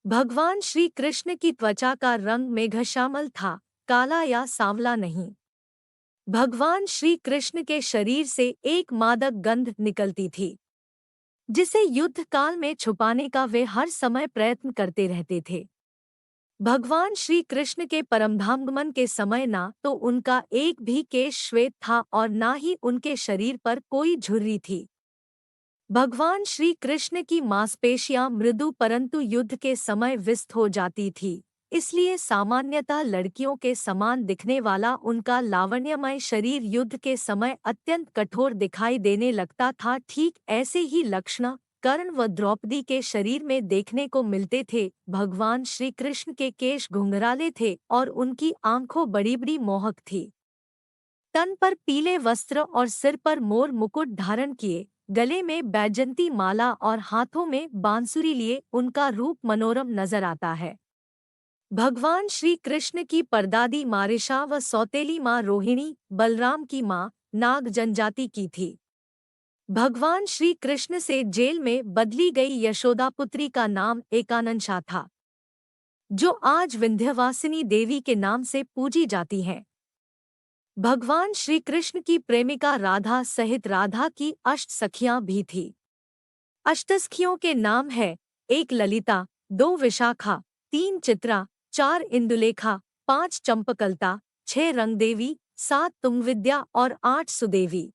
भगवान श्री कृष्ण की त्वचा का रंग मेघश्यामल था, काला या सांवला नहीं। भगवान श्री कृष्ण के शरीर से एक मादक गंध निकलती थी, जिसे युद्ध काल में छुपाने का वे हर समय प्रयत्न करते रहते थे। भगवान श्री कृष्ण के परमधामगमन के समय ना तो उनका एक भी केश श्वेत था और ना ही उनके शरीर पर कोई झुर्री थी। भगवान श्री कृष्ण की मांसपेशियां मृदु परंतु युद्ध के समय विस्त हो जाती थी, इसलिए सामान्यतः लड़कियों के समान दिखने वाला उनका लावण्यमय शरीर युद्ध के समय अत्यंत कठोर दिखाई देने लगता था। ठीक ऐसे ही लक्षण कर्ण व द्रौपदी के शरीर में देखने को मिलते थे। भगवान श्री कृष्ण के केश घुंघराले थे और उनकी आंखों बड़ी बड़ी मोहक थी। तन पर पीले वस्त्र और सिर पर मोर मुकुट धारण किए, गले में बैजंती माला और हाथों में बांसुरी लिए उनका रूप मनोरम नजर आता है। भगवान श्री कृष्ण की परदादी मारिशा व सौतेली माँ रोहिणी बलराम की माँ नाग जनजाति की थी। भगवान श्री कृष्ण से जेल में बदली गई यशोदा पुत्री का नाम एकानंशा था, जो आज विंध्यवासिनी देवी के नाम से पूजी जाती है। भगवान श्री कृष्ण की प्रेमिका राधा सहित राधा की अष्ट सखियां भी थीं। अष्टसखियों के नाम है: 1 ललिता, 2 विशाखा, 3 चित्रा, 4 इंदुलेखा, 5 चंपकलता, 6 रंगदेवी, 7 तुंगविद्या और 8 सुदेवी।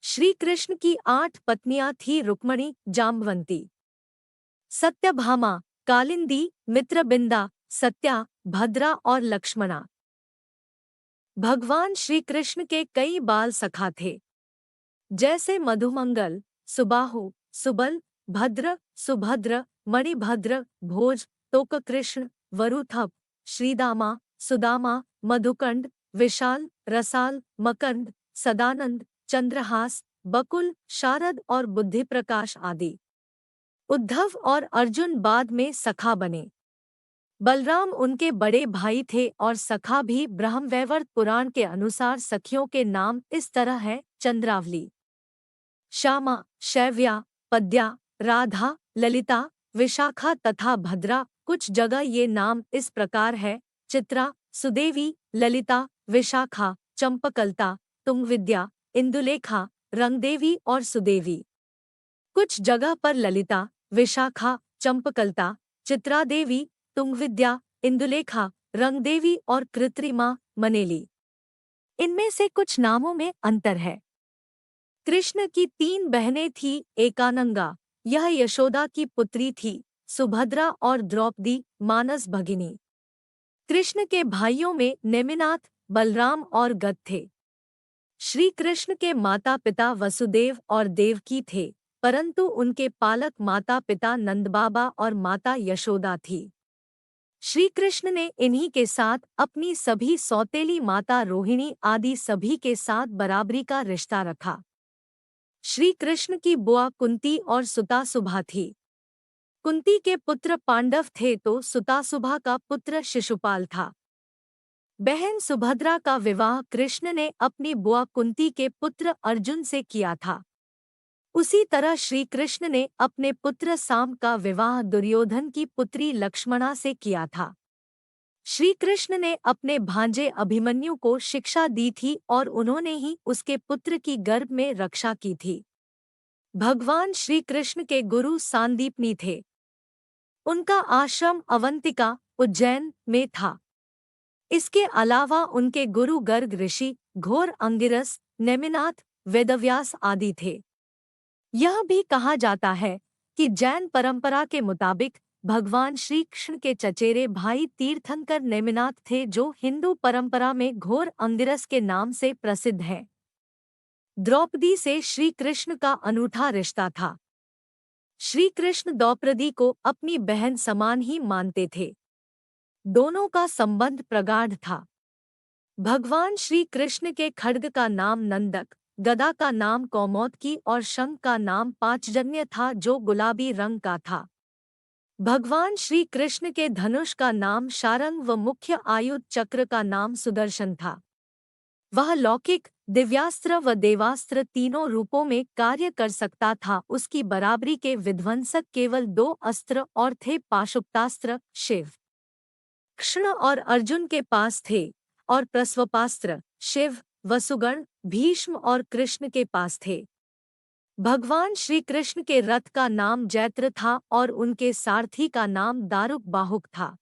श्री कृष्ण की 8 पत्नियां थीं: रुक्मणी, जाम्बवंती, सत्यभामा, कालिंदी, मित्रबिंदा, सत्या, भद्रा और लक्ष्मणा। भगवान श्री कृष्ण के कई बाल सखा थे, जैसे मधुमंगल, सुबाहु, सुबल, भद्र, सुभद्र, मणिभद्र, भोज, तोककृष्ण, वरुथप, श्रीदामा, सुदामा, मधुकंड, विशाल, रसाल, मकंद, सदानंद, चंद्रहास, बकुल, शारद और बुद्धिप्रकाश आदि। उद्धव और अर्जुन बाद में सखा बने। बलराम उनके बड़े भाई थे और सखा भी। ब्रह्मवैवर्त पुराण के अनुसार सखियों के नाम इस तरह है: चंद्रावली, श्यामा, शैव्या, पद्या, राधा, ललिता, विशाखा तथा भद्रा। कुछ जगह ये नाम इस प्रकार है: चित्रा, सुदेवी, ललिता, विशाखा, चंपकलता, तुंगविद्या, इंदुलेखा, रंगदेवी और सुदेवी। कुछ जगह पर ललिता, विशाखा, चंपकलता, चित्रादेवी, तुंगविद्या, इंदुलेखा, रंगदेवी और कृत्रिमा, मनेली। इनमें से कुछ नामों में अंतर है। कृष्ण की 3 बहनें थीं: एकानंगा, यह यशोदा की पुत्री थी, सुभद्रा और द्रौपदी, मानस भगिनी। कृष्ण के भाइयों में नेमिनाथ, बलराम और गद थे। श्री कृष्ण के माता पिता वसुदेव और देवकी थे, परंतु उनके पालक माता पिता नंदबाबा और माता यशोदा थी। श्री कृष्ण ने इन्हीं के साथ अपनी सभी सौतेली माता रोहिणी आदि सभी के साथ बराबरी का रिश्ता रखा। श्री कृष्ण की बुआ कुंती और सुतासुभा थी। कुंती के पुत्र पांडव थे तो सुतासुभा का पुत्र शिशुपाल था। बहन सुभद्रा का विवाह कृष्ण ने अपनी बुआ कुंती के पुत्र अर्जुन से किया था। उसी तरह श्री कृष्ण ने अपने पुत्र साम का विवाह दुर्योधन की पुत्री लक्ष्मणा से किया था। श्री कृष्ण ने अपने भांजे अभिमन्यु को शिक्षा दी थी और उन्होंने ही उसके पुत्र की गर्भ में रक्षा की थी। भगवान श्री कृष्ण के गुरु सांदीपनी थे। उनका आश्रम अवंतिका, उज्जैन में था। इसके अलावा उनके गुरु गर्ग ऋषि, घोर अंगिरस, नेमिनाथ, वेदव्यास आदि थे। यह भी कहा जाता है कि जैन परंपरा के मुताबिक भगवान श्री कृष्ण के चचेरे भाई तीर्थंकर नेमिनाथ थे, जो हिंदू परंपरा में घोर अंगिरस के नाम से प्रसिद्ध है। द्रौपदी से श्री कृष्ण का अनूठा रिश्ता था। श्री कृष्ण द्रौपदी को अपनी बहन समान ही मानते थे। दोनों का संबंध प्रगाढ़ था। भगवान श्री कृष्ण के खड्ग का नाम नंदक, गदा का नाम कौमोदकी और शंख का नाम पांचजन्य था, जो गुलाबी रंग का था। भगवान श्री कृष्ण के धनुष का नाम शारंग व मुख्य आयुध चक्र का नाम सुदर्शन था। वह लौकिक, दिव्यास्त्र व देवास्त्र तीनों रूपों में कार्य कर सकता था। उसकी बराबरी के विध्वंसक केवल 2 अस्त्र और थे, पाशुपतास्त्र शिव कृष्ण और अर्जुन के पास थे, और प्रस्वपास्त्र शिव, वसुगण, भीष्म और कृष्ण के पास थे। भगवान श्री कृष्ण के रथ का नाम जैत्र था और उनके सारथी का नाम दारुक बाहुक था।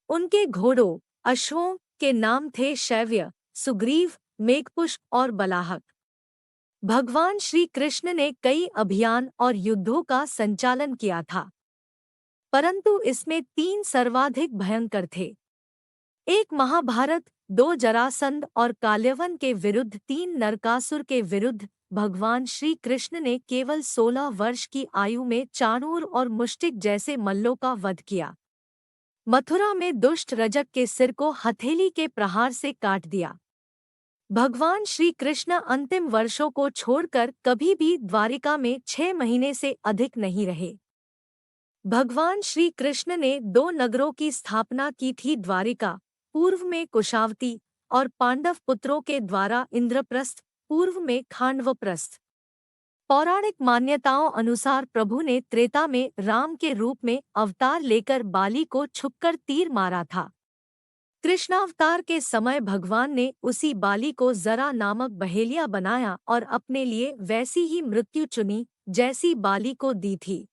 उनके घोड़ों, अश्वों के नाम थे शैव्य, सुग्रीव, मेघपुष्प और बलाहक। भगवान श्री कृष्ण ने कई अभियान और युद्धों का संचालन किया था, परंतु इसमें 3 सर्वाधिक भयंकर थे। 1 महाभारत, 2 जरासंध और काल्यवन के विरुद्ध, 3 नरकासुर के विरुद्ध। भगवान श्री कृष्ण ने केवल 16 वर्ष की आयु में चाणूर और मुष्टिक जैसे मल्लों का वध किया। मथुरा में दुष्ट रजक के सिर को हथेली के प्रहार से काट दिया। भगवान श्री कृष्ण अंतिम वर्षों को छोड़कर कभी भी द्वारिका में 6 महीने से अधिक नहीं रहे। भगवान श्री कृष्ण ने 2 नगरों की स्थापना की थी, द्वारिका पूर्व में कुशावती और पांडव पुत्रों के द्वारा इंद्रप्रस्थ पूर्व में खांडवप्रस्थ। पौराणिक मान्यताओं अनुसार प्रभु ने त्रेता में राम के रूप में अवतार लेकर बाली को छुपकर तीर मारा था। कृष्णावतार के समय भगवान ने उसी बाली को जरा नामक बहेलिया बनाया और अपने लिए वैसी ही मृत्यु चुनी जैसी बाली को दी थी।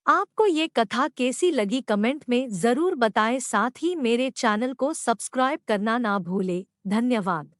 आपको ये कथा कैसी लगी कमेंट में जरूर बताएं, साथ ही मेरे चैनल को सब्सक्राइब करना ना भूलें। धन्यवाद।